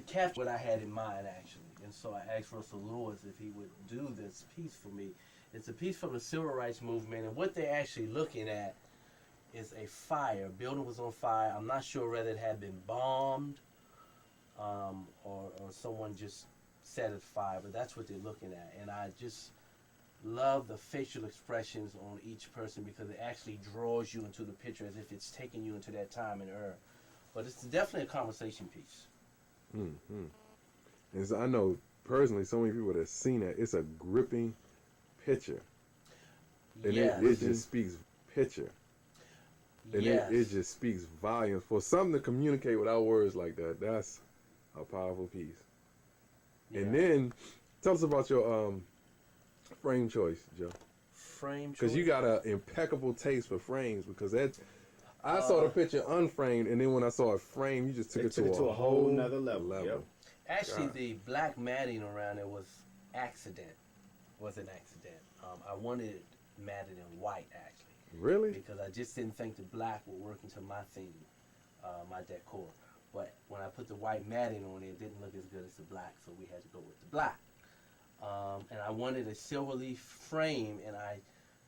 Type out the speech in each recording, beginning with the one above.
captured what I had in mind, actually. And so I asked R.Lewis if he would do this piece for me. It's a piece from the Civil Rights Movement, and what they're actually looking at is a fire. A building was on fire. I'm not sure whether it had been bombed or someone just set it fire, but that's what they're looking at. And I just love the facial expressions on each person because it actually draws you into the picture as if it's taking you into that time and era. But it's definitely a conversation piece. Mm-hmm. And so I know personally so many people that have seen it. It's a gripping picture. And Yes. it just speaks picture. And Yes. it just speaks volumes. For something to communicate without words like that, that's a powerful piece. Yeah. And then, tell us about your frame choice, Joe. Frame choice? Because you got an impeccable taste for frames. Because I saw the picture unframed, and then when I saw it framed, you just took it to a whole nother level. Yep. Actually, God. the black matting around it was an accident. I wanted it matted in white, actually. Really? Because I just didn't think the black would work into my theme, my decor. But when I put the white matting on it, it didn't look as good as the black, so we had to go with the black. And I wanted a silver leaf frame, and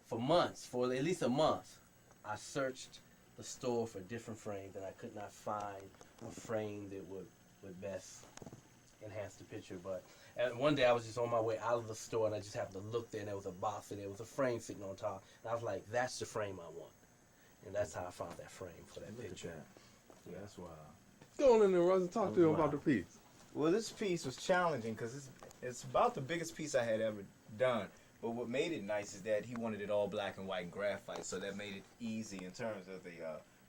for at least a month, I searched the store for different frames, and I could not find a frame that would best enhance the picture. But one day I was just on my way out of the store, and I just happened to look there, and there was a box, and there was a frame sitting on top, and I was like, that's the frame I want. And that's how I found that frame for that picture. Yeah, that's wild. Go on in there, Russ, and talk to them about the piece. Well, this piece was challenging because it's about the biggest piece I had ever done. But what made it nice is that he wanted it all black and white and graphite, so that made it easy in terms of the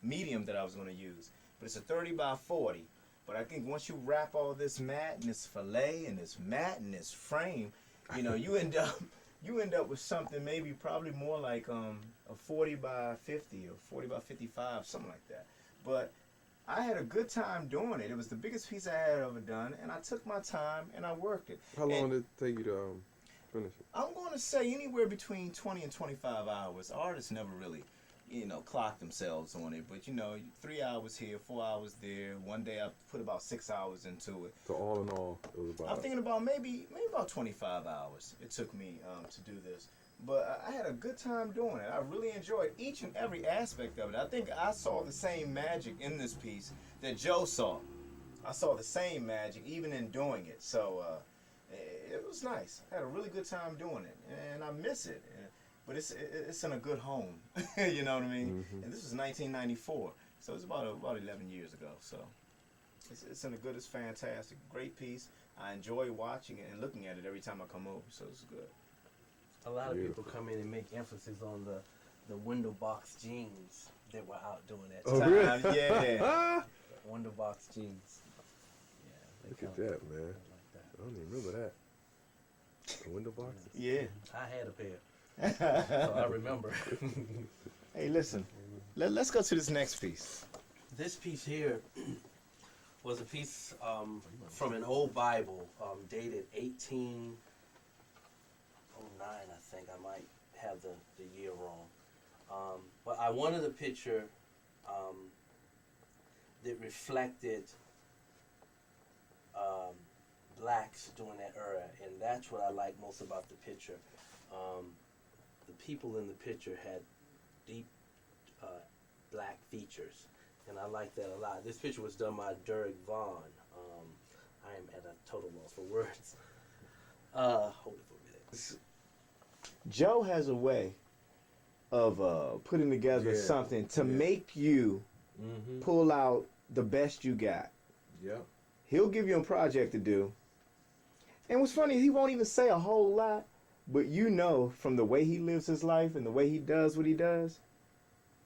medium that I was going to use. But it's a 30 by 40. But I think once you wrap all this matte and this fillet and this matte and this frame, you end up with something maybe probably more like a 40 by 50 or 40 by 55, something like that. But I had a good time doing it. It was the biggest piece I had ever done, and I took my time and I worked it. How long did it take you to finish it? I'm going to say anywhere between 20 and 25 hours. Artists never really, clock themselves on it. But, 3 hours here, 4 hours there. One day I put about 6 hours into it. So all in all, it was about... I'm thinking about maybe about 25 hours it took me to do this. But I had a good time doing it. I really enjoyed each and every aspect of it. I think I saw the same magic in this piece that Joe saw. I saw the same magic even in doing it. So it was nice. I had a really good time doing it, and I miss it. But it's in a good home. You know what I mean? Mm-hmm. And this was 1994, so it's about 11 years ago. So it's in a good. It's fantastic. Great piece. I enjoy watching it and looking at it every time I come over. So it's good. A lot of people come in and make emphasis on the window box jeans that were out doing that Oh, time. really? Yeah. Window box jeans. Yeah. Look at that, man. Like that. I don't even remember that. The window boxes? Yeah. I had a pair. So I remember. Hey, listen. Let's go to this next piece. This piece here was a piece from an old Bible dated 1809, I think. I might have the year wrong. But I wanted a picture that reflected blacks during that era, and that's what I like most about the picture. The people in the picture had deep black features, and I like that a lot. This picture was done by D.Vaughn. I am at a total loss for words. Hold it for a minute. Joe has a way of putting together something to make you pull out the best you got. Yeah. He'll give you a project to do. And what's funny, he won't even say a whole lot, but from the way he lives his life and the way he does what he does,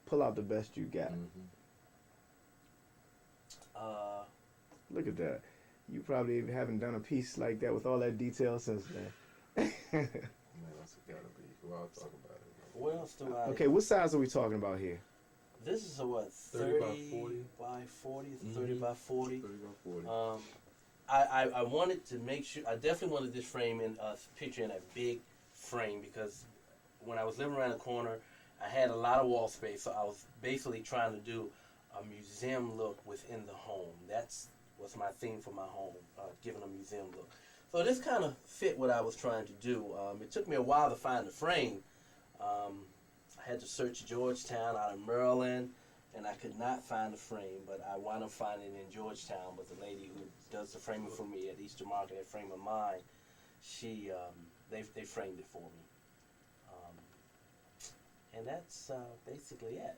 pull out the best you got. Look at that. You probably haven't done a piece like that with all that detail since then. Man, that's gotta be. Well, I'll talk about it. What else do I... Okay, what size are we talking about here? This is a what? 30 by 40. By 40? 30 by 40? 30 by 40. I wanted to make sure... I definitely wanted this frame in a picture in a big frame, because when I was living around the corner, I had a lot of wall space, so I was basically trying to do a museum look within the home. That's was my theme for my home, giving a museum look. So this kind of fit what I was trying to do. It took me a while to find the frame. I had to search Georgetown out of Maryland, and I could not find the frame, but I wound up finding it in Georgetown with the lady who does the framing for me at Easter Market at Frame of Mine. She, they framed it for me. And that's basically it.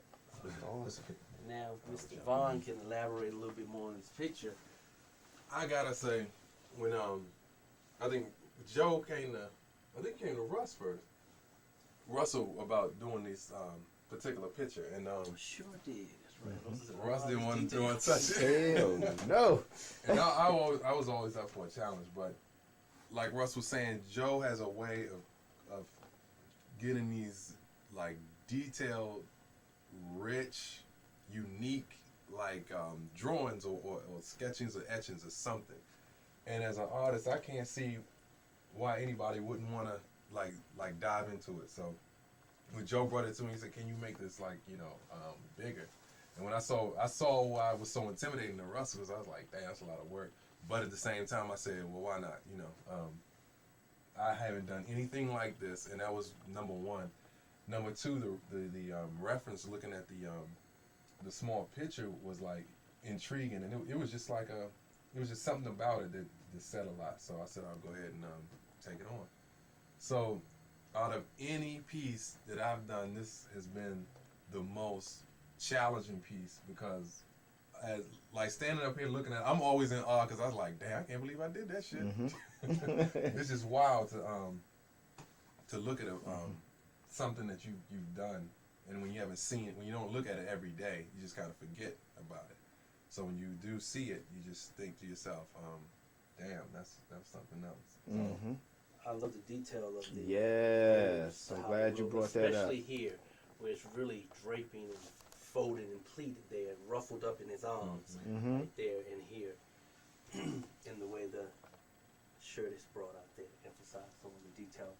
Awesome. Now, Mr. Vaughn can elaborate a little bit more on this picture. I gotta say, when I think Joe came to Russ first. Russell about doing this particular picture, and Sure did. That's right. Russ didn't want to touch it. Hell no. And I was always up for a challenge, but like Russ was saying, Joe has a way of getting these like detailed, rich, unique like drawings or sketchings or etchings or something. And as an artist, I can't see why anybody wouldn't want to like dive into it. So when Joe brought it to me, he said, "Can you make this like bigger?" And when I saw why it was so intimidating to Russ, because I was like, "Damn, that's a lot of work." But at the same time, I said, "Well, why not?" I haven't done anything like this, and that was number one. Number two, the reference looking at the small picture was like intriguing, and it was just like it was just something about it that said a lot. So I said I'll go ahead and take it on. So out of any piece that I've done, this has been the most challenging piece, because as like standing up here looking at it, I'm always in awe, because I was like, damn, I can't believe I did that shit. Mm-hmm. It's just wild to look at something that you've done, and when you haven't seen it, when you don't look at it every day, you just kind of forget about it. So when you do see it, you just think to yourself, damn, that's something else. So, Mm-hmm. I love the detail of the Yes, I'm how glad it you look, brought that up. especially here, where it's really draping and folded and pleated there, and ruffled up in his arms, Mm-hmm. right there and here, in the way the shirt is brought out there, emphasize some of the detail.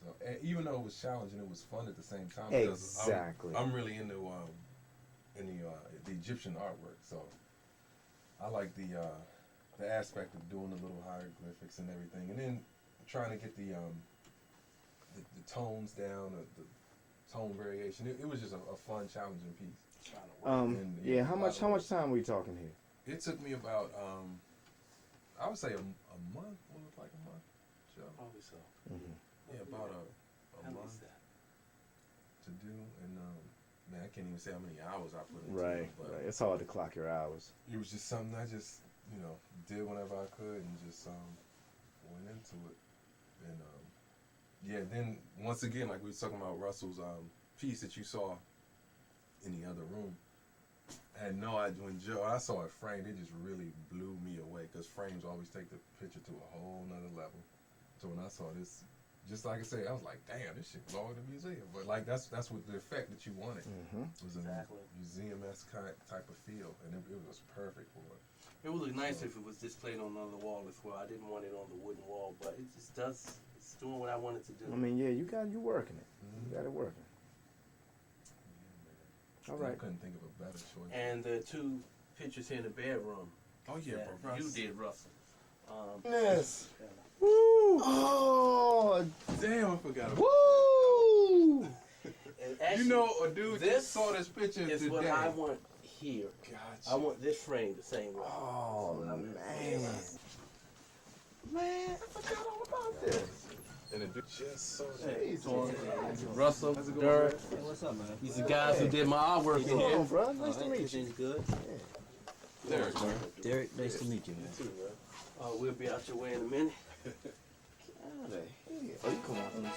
So and even though it was challenging, it was fun at the same time, because Exactly. I'm really into the Egyptian artwork. So I like the aspect of doing the little hieroglyphics and everything, and then trying to get the tones down, the tone variation. It was just a fun, challenging piece. And, Yeah. How much time are we talking here? It took me about I would say a month. What was it, like a month? Sure. Probably so. Mm-hmm. Yeah, about a How many month is that? to do, and man, I can't even say how many hours I put into Right. it, but Right. It's hard to clock your hours. it was just something I just did whenever I could, and just went into it. And yeah, then once again, like we was talking about Russell's piece that you saw in the other room, I had no idea. When I saw it framed, it just really blew me away, because frames always take the picture to a whole nother level. So when I saw this, just like I said, I was like, damn, this shit belong in the museum. But like that's what the effect that you wanted. Mm-hmm. It was a Exactly. museum-esque type of feel, and it was perfect for it. It would look nice if it was displayed on another wall as well. I didn't want it on the wooden wall, but it just does. It's doing what I wanted to do. I mean, yeah, you working it. Mm-hmm. You got it working. All I right. couldn't think of a better choice. And the two pictures here in the bedroom Oh yeah, that bro. you did, Russell. Yes. Yeah. Woo! Oh, Damn, I forgot about woo! And actually, a dude this just saw this picture is today. what I want here. Gotcha. I want this frame the same way. Oh man, man, I forgot all about this. And the dude just saw Hey, Jesus. Russell, How's it going, Derek, man? Hey, what's up, man? these are guys who did my artwork in Come here. on, bro. Nice to meet you. Everything's good. Derek, man. Derek, nice to meet you, man. Too, bro. We'll be out your way in a minute. Oh, you come on.